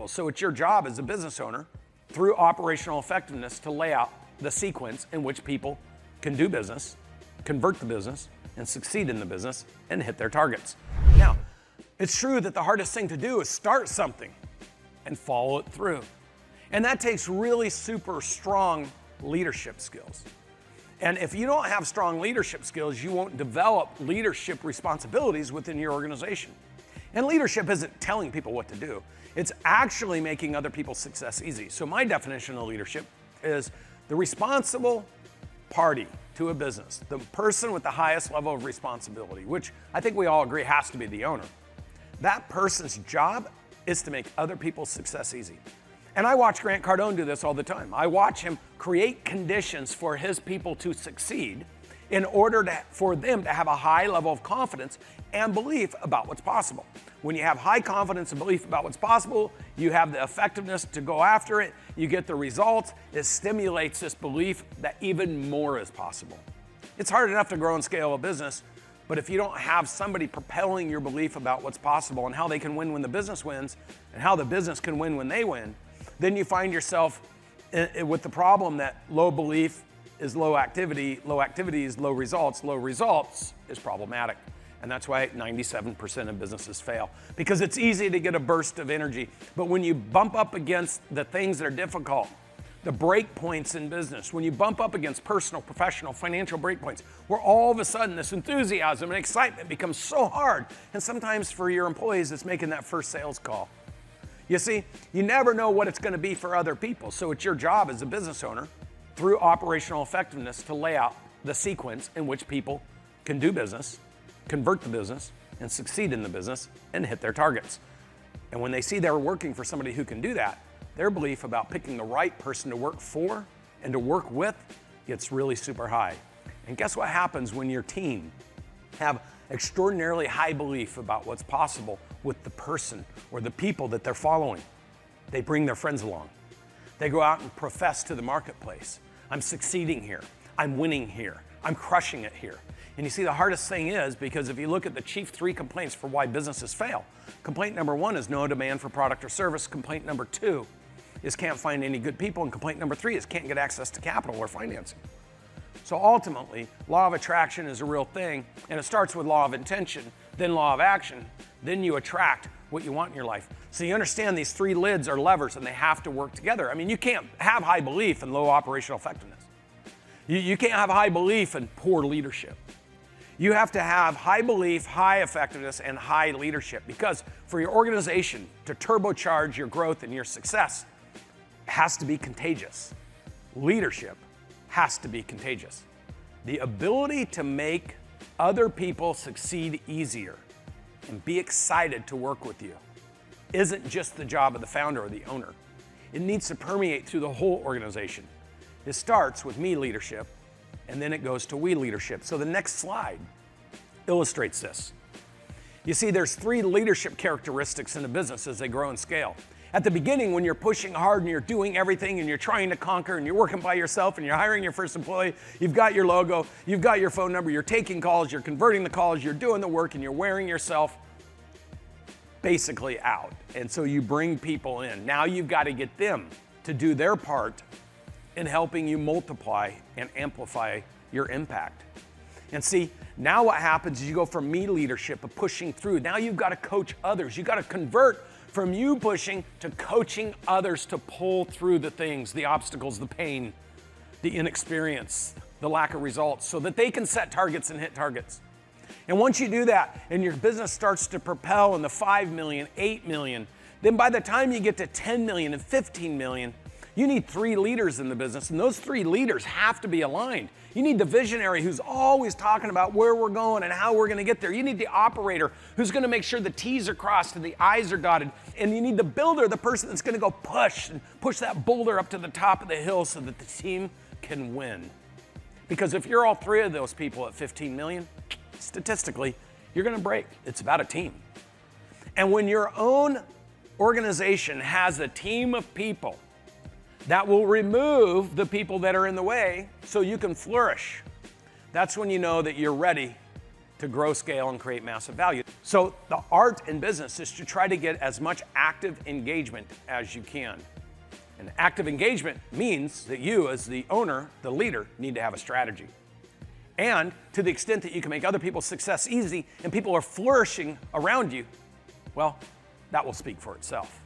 people. So it's your job as a business owner through operational effectiveness to lay out the sequence in which people can do business, convert the business, and succeed in the business and hit their targets. Now, it's true that the hardest thing to do is start something and follow it through. And that takes really super strong leadership skills. And if you don't have strong leadership skills, you won't develop leadership responsibilities within your organization. And leadership isn't telling people what to do. It's actually making other people's success easy. So my definition of leadership is the responsible party to a business, the person with the highest level of responsibility, which I think we all agree has to be the owner. That person's job is to make other people's success easy. And I watch Grant Cardone do this all the time. I watch him create conditions for his people to succeed in order for them to have a high level of confidence and belief about what's possible. When you have high confidence and belief about what's possible, you have the effectiveness to go after it, you get the results, it stimulates this belief that even more is possible. It's hard enough to grow and scale a business, but if you don't have somebody propelling your belief about what's possible and how they can win when the business wins and how the business can win when they win, then you find yourself with the problem that low belief is low activity is low results is problematic. And that's why 97% of businesses fail. Because it's easy to get a burst of energy, but when you bump up against the things that are difficult, the break points in business, when you bump up against personal, professional, financial break points, where all of a sudden this enthusiasm and excitement becomes so hard, and sometimes for your employees, it's making that first sales call. You see, you never know what it's going to be for other people, so it's your job as a business owner through operational effectiveness to lay out the sequence in which people can do business, convert the business, and succeed in the business and hit their targets. And when they see they're working for somebody who can do that, their belief about picking the right person to work for and to work with gets really super high. And guess what happens when your team have extraordinarily high belief about what's possible with the person or the people that they're following? They bring their friends along. They go out and profess to the marketplace, I'm succeeding here, I'm winning here, I'm crushing it here. And you see, the hardest thing is, because if you look at the chief 3 complaints for why businesses fail, complaint number 1 is no demand for product or service. Complaint number 2 is can't find any good people. And complaint number 3 is can't get access to capital or financing. So ultimately, law of attraction is a real thing, and it starts with law of intention, then law of action, then you attract what you want in your life. So you understand these 3 lids are levers and they have to work together. I mean, you can't have high belief and low operational effectiveness. You can't have high belief and poor leadership. You have to have high belief, high effectiveness, and high leadership, because for your organization to turbocharge your growth and your success, it has to be contagious. Leadership has to be contagious. The ability to make other people succeed easier and be excited to work with you isn't just the job of the founder or the owner. It needs to permeate through the whole organization. It starts with me leadership, and then it goes to we leadership. So the next slide illustrates this. You see, there's 3 leadership characteristics in a business as they grow and scale. At the beginning, when you're pushing hard and you're doing everything and you're trying to conquer and you're working by yourself and you're hiring your first employee, you've got your logo, you've got your phone number, you're taking calls, you're converting the calls, you're doing the work, and you're wearing yourself basically out. And so you bring people in. Now you've got to get them to do their part in helping you multiply and amplify your impact. And see, now what happens is you go from me leadership of pushing through. Now you've got to coach others. You've got to convert from you pushing to coaching others to pull through the things, the obstacles, the pain, the inexperience, the lack of results, so that they can set targets and hit targets. And once you do that and your business starts to propel in the 5 million, 8 million, then by the time you get to 10 million and 15 million, you need 3 leaders in the business, and those 3 leaders have to be aligned. You need the visionary who's always talking about where we're going and how we're going to get there. You need the operator who's going to make sure the T's are crossed and the I's are dotted. And you need the builder, the person that's going to go push that boulder up to the top of the hill so that the team can win. Because if you're all 3 of those people at 15 million, statistically, you're going to break. It's about a team. And when your own organization has a team of people that will remove the people that are in the way so you can flourish, that's when you know that you're ready to grow, scale, and create massive value. So the art in business is to try to get as much active engagement as you can. And active engagement means that you, as the owner, the leader, need to have a strategy. And to the extent that you can make other people's success easy and people are flourishing around you, well, that will speak for itself.